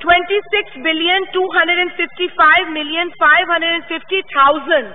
26,255,550,000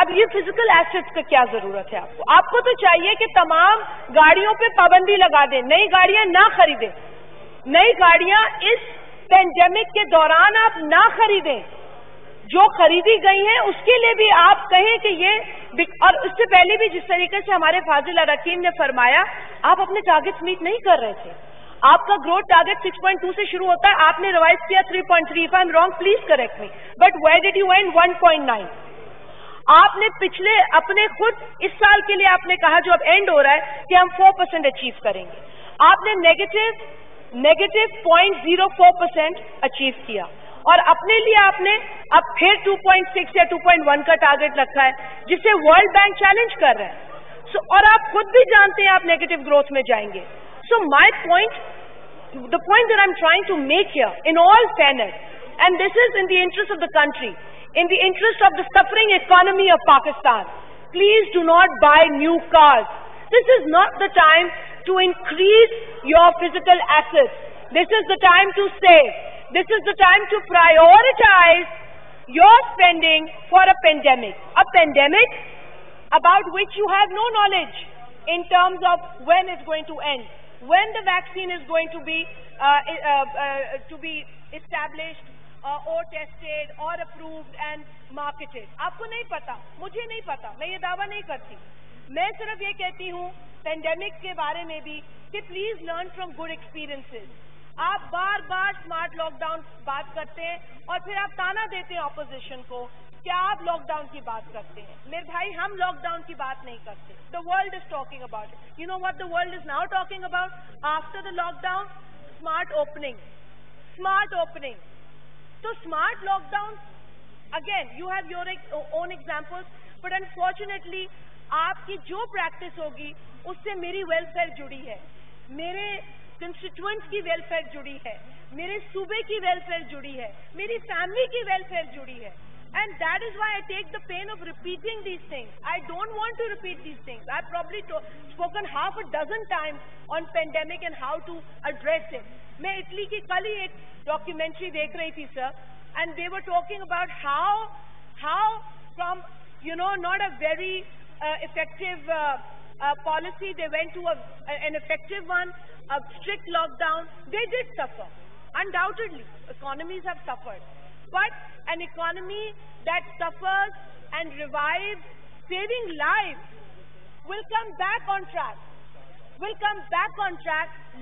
اب یہ physical assets کا کیا ضرورت ہے آپ کو تو چاہیے کہ تمام گاڑیوں پہ پابندی لگا دیں, نئی گاڑیاں نہ خریدیں, نئی گاڑیاں اس پینڈیمک کے دوران آپ نہ خریدیں, جو خریدی گئی ہیں اس کے لیے بھی آپ کہیں کہ یہ, اور اس سے پہلے بھی جس طریقے سے ہمارے فاضل اراکین نے فرمایا, آپ اپنے ٹارگیٹس میٹ نہیں کر رہے تھے. آپ کا گروتھ ٹارگیٹ 6.2 سے شروع ہوتا ہے, آپ نے ریوائز کیا 3.3. if I'm wrong please correct me, but where did you end 1.9. آپ نے پچھلے اپنے خود اس سال کے لیے آپ نے کہا جو اب اینڈ ہو رہا ہے کہ ہم 4% اچیو کریں گے, آپ نے نیگیٹو 0.04% اچیو کیا, اور اپنے لیے آپ نے اب پھر 2.6 یا 2.1 کا ٹارگیٹ رکھا ہے جسے ورلڈ بینک چیلنج کر رہا ہے. اور آپ خود بھی جانتے ہیں آپ نیگیٹو گروتھ میں جائیں گے. So my point, the point that I'm trying to make here, in all fairness, and this is in the interest of the country, in the interest of the suffering economy of Pakistan, please do not buy new cars. This is not the time to increase your physical assets. This is the time to save. This is the time to prioritize your spending for a pandemic about which you have no knowledge in terms of when it's going to end. When the vaccine is going to be established or tested or approved and marketed. آپ کو نہیں پتا, مجھے نہیں پتا, میں یہ دعویٰ نہیں کرتی. میں صرف یہ کہتی ہوں پینڈیمک کے بارے میں بھی کہ please learn from good experiences. آپ بار بار اسمارٹ لاک ڈاؤن بات کرتے ہیں اور پھر آپ تانا دیتے ہیں اپوزیشن کو کہ آپ لاک ڈاؤن کی بات کرتے ہیں. میرے بھائی, ہم لاک ڈاؤن کی بات نہیں کرتے. The world is talking about it. You know what the world is now talking about? After the lockdown, smart opening. So smart lockdown, again, you have your own examples, but unfortunately, آپ کی جو practice ہوگی اس سے میری welfare جڑی ہے, میرے کنسٹیٹوئنٹس کی ویلفیئر جڑی ہے, میرے صوبے کی ویلفیئر جڑی ہے, میری فیملی کی ویلفیئر جڑی ہے. And that is why I take the pain of repeating these things. I don't want to repeat these things. I've probably spoken half a dozen times on pandemic and how to address it. میں Italy کی کل ہی ایک documentary دیکھ رہی تھی سر, and they were talking about how from not a very effective policy they went to an effective one, a strict lockdown. They did suffer. Undoubtedly, economies have suffered. But an economy that suffers and revives, saving lives, will come back on track.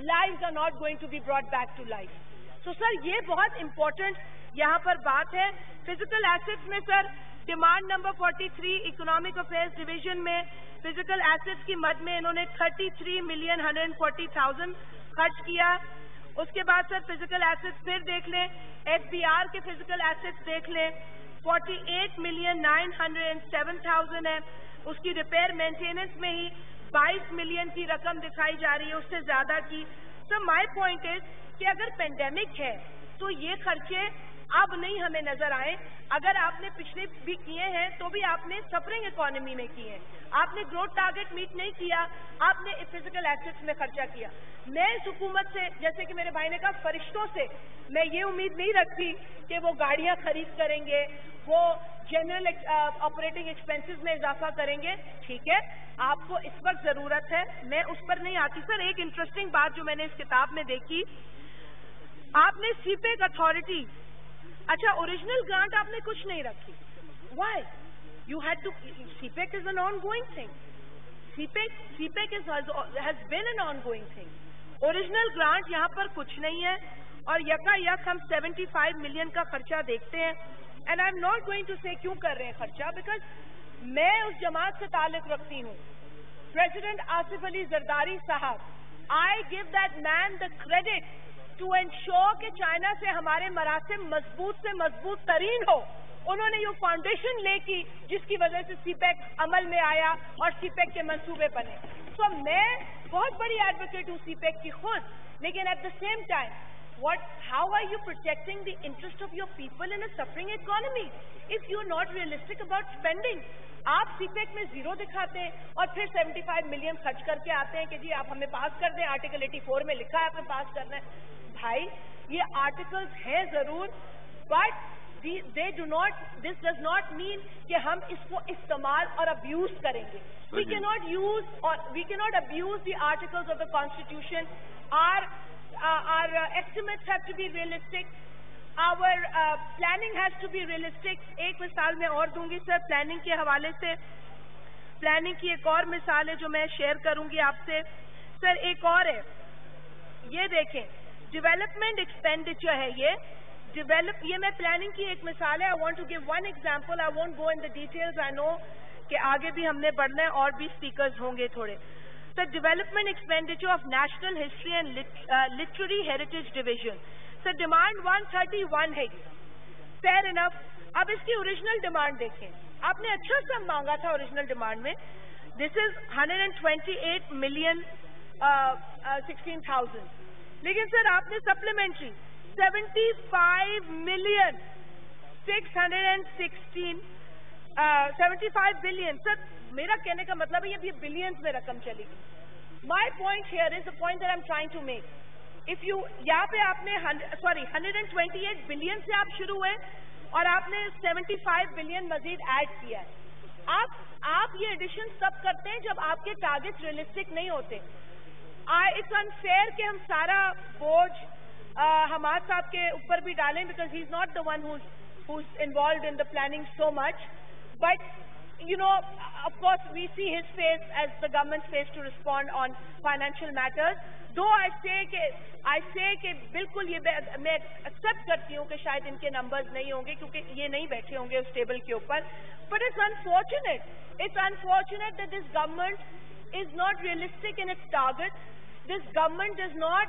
Lives are not going to be brought back to life. So sir, یہ بہت important یہاں پر بات ہے. Physical assets میں sir demand number 43 economic affairs division میں physical assets کی مد میں انہوں نے 33,140,000 خرچ کیا. اس کے بعد سر فزیکل ایسٹس پھر دیکھ لیں, ایف بی آر کے فزیکل ایسٹس دیکھ لیں 48,907,000 ہے. اس کی ریپیئر مینٹیننس میں ہی 22 ملین کی رقم دکھائی جا رہی ہے, اس سے زیادہ کی. سو مائی پوائنٹ از کہ اگر پینڈیمک ہے تو یہ خرچے اب نہیں ہمیں نظر آئے. اگر آپ نے پچھلے بھی کیے ہیں تو بھی آپ نے سفرنگ اکانومی میں کیے ہیں, آپ نے گروتھ ٹارگیٹ میٹ نہیں کیا, آپ نے فزیکل ایسٹس میں خرچہ کیا. میں اس حکومت سے, جیسے کہ میرے بھائی نے کہا, فرشتوں سے میں یہ امید نہیں رکھتی کہ وہ گاڑیاں خرید کریں گے, وہ جنرل آپریٹنگ ایکسپینسز میں اضافہ کریں گے. ٹھیک ہے, آپ کو اس وقت ضرورت ہے, میں اس پر نہیں آتی. سر ایک انٹرسٹنگ بات جو میں نے اس کتاب میں دیکھی, آپ نے سی پیک اتھارٹی, اچھا اوریجنل گرانٹ آپ نے کچھ نہیں رکھی. Why you had to, CPEC is an ongoing thing. CPEC has been an ongoing thing. Original grant یہاں پر کچھ نہیں ہے, اور یک ہم 75 ملین کا خرچہ دیکھتے ہیں. And I'm not going to say کیوں کر رہے ہیں خرچہ, بیکاز میں اس جماعت سے تعلق رکھتی ہوں. پریزیڈنٹ آصف علی زرداری صاحب, I gave that man the credit to ensure کہ چائنا سے ہمارے مراسم مضبوط سے مضبوط ترین ہو. انہوں نے یہ فاؤنڈیشن لے کی جس کی وجہ سے سی پیک عمل میں آیا اور سی پیک کے منصوبے بنے. سو میں بہت بڑی ایڈوکیٹ ہوں سی پیک کی خود, لیکن at the same time how are you protecting the interest of your people in a suffering economy if you are not realistic about spending? آپ سی پیک میں زیرو دکھاتے ہیں اور پھر 75 ملین خرچ کر کے آتے ہیں کہ جی آپ ہمیں پاس کر دیں, آرٹیکل 84 میں لکھا ہے آپ نے پاس کرنا ہے. بھائی یہ آرٹیکلز ہیں ضرور, but this does not mean کہ ہم اس کو استعمال اور ابیوز کریں گے. We cannot abuse the articles of the Constitution. Our estimates have to be realistic. Our planning has to be realistic. ایک مثال میں اور دوں گی سر پلاننگ کے حوالے سے. پلاننگ کی ایک اور مثال ہے جو میں شیئر کروں گی آپ سے. سر ایک اور ہے, یہ دیکھیں ڈیولپمنٹ ایکسپینڈیچر ہے. یہ میں پلاننگ کی ایک مثال ہے. I want to give one example. I won't go in the details. I know کہ آگے بھی ہم نے بڑھنا ہے اور بھی اسپیکرز ہوں گے تھوڑے. Sir development expenditure of national history and literary heritage division. Sir demand 131 ہے. Fair enough. اب اس کی اوریجنل ڈیمانڈ دیکھیں. آپ نے اچھا سا مانگا تھا اوریجنل ڈیمانڈ میں. دس از 128,016,000. لیکن سر آپ نے سپلیمنٹری 75 بلین. سر میرا کہنے کا مطلب ہے یہ بلینز میں رقم چلی گئی. My point here is the point that I'm trying to make. یہاں پہ آپ نے 128 بلین سے آپ شروع ہوئے اور آپ نے 75 بلین مزید ایڈ کیا ہے. آپ یہ ایڈیشن تب کرتے ہیں جب آپ کے ٹارگیٹ ریئلسٹک نہیں ہوتے. اٹس انفیئر کہ ہم سارا بوجھ حماد صاحب کے اوپر بھی ڈالیں because he is not the one who's involved in the planning so much. But of course we see his face as the government's face to respond on financial matters. Though I say کہ بالکل یہ میں accept کرتی ہوں کہ شاید ان کے numbers نہیں ہوں گے کیونکہ یہ نہیں بیٹھے ہوں گے اس ٹیبل کے اوپر. But it's unfortunate that this government is not realistic in its targets. This government does not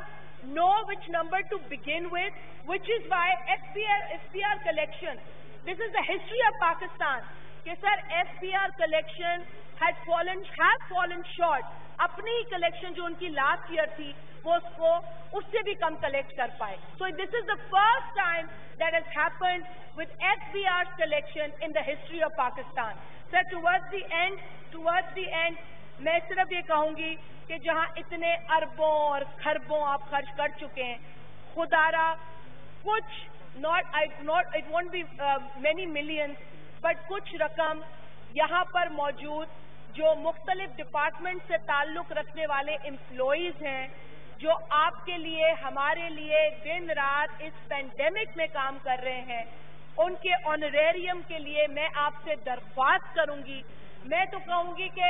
know which number to begin with, which is why FPR collection, this is the history of Pakistan. کہ سر FPR collection have fallen short. اپنی ہی collection جو ان کی last year تھی وہ اس سے بھی کم collect کر پائے. So this is the first time that has happened with FPR's collection in the history of Pakistan. Sir, towards the end میں صرف یہ کہوں گی کہ جہاں اتنے اربوں اور خربوں آپ خرچ کر چکے ہیں, خدارا کچھ it won't be many millions, but کچھ رقم یہاں پر موجود جو مختلف ڈپارٹمنٹ سے تعلق رکھنے والے امپلائیز ہیں جو آپ کے لیے ہمارے لیے دن رات اس پینڈیمک میں کام کر رہے ہیں, ان کے آنریریم کے لیے میں آپ سے درخواست کروں گی. میں تو کہوں گی کہ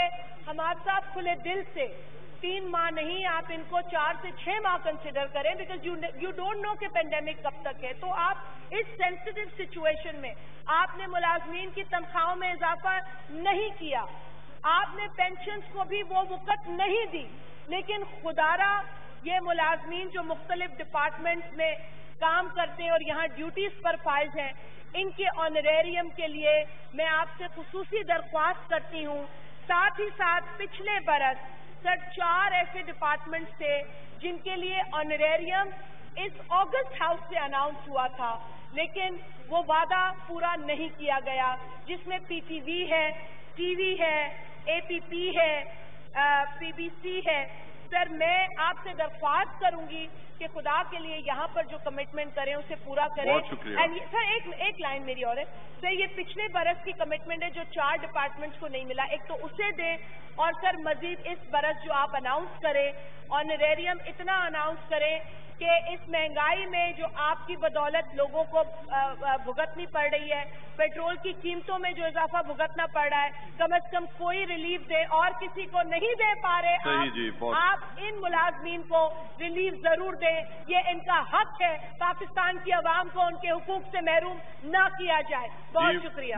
ہمارے صاحب کھلے دل سے 3 ماہ نہیں, آپ ان کو 4 سے 6 ماہ کنسیڈر کریں بیکاز یو ڈونٹ نو کہ پینڈیمک کب تک ہے. تو آپ اس سینسٹیو سچویشن میں آپ نے ملازمین کی تنخواہوں میں اضافہ نہیں کیا, آپ نے پینشنز کو بھی وہ وقت نہیں دی, لیکن خدارا یہ ملازمین جو مختلف ڈپارٹمنٹس میں کام کرتے ہیں اور یہاں ڈیوٹیز پر فائز ہیں, ان کے آنریریم کے لیے میں آپ سے خصوصی درخواست کرتی ہوں. ساتھ ہی ساتھ پچھلے برس سر 4 ایسے ڈپارٹمنٹس تھے جن کے لیے آنریریم اس اگست ہاؤس سے اناؤنس ہوا تھا لیکن وہ وعدہ پورا نہیں کیا گیا, جس میں PTV ہے, TV ہے, APP ہے, PBC ہے. سر میں آپ سے درخواست کروں گی کہ خدا کے لیے یہاں پر جو کمٹمنٹ کریں اسے پورا کریں. سر ایک لائن میری اور ہے سر, یہ پچھلے برس کی کمٹمنٹ ہے جو 4 ڈپارٹمنٹس کو نہیں ملا, ایک تو اسے دیں اور سر مزید اس برس جو آپ اناؤنس کریں آنریریم اتنا اناؤنس کریں کہ اس مہنگائی میں جو آپ کی بدولت لوگوں کو بھگتنی پڑ رہی ہے, پیٹرول کی قیمتوں میں جو اضافہ بھگتنا پڑ رہا ہے, کم از کم کوئی ریلیف دے, اور کسی کو نہیں دے پا رہے آپ ان ملازمین کو ریلیف ضرور دیں. یہ ان کا حق ہے, پاکستان کی عوام کو ان کے حقوق سے محروم نہ کیا جائے. بہت شکریہ.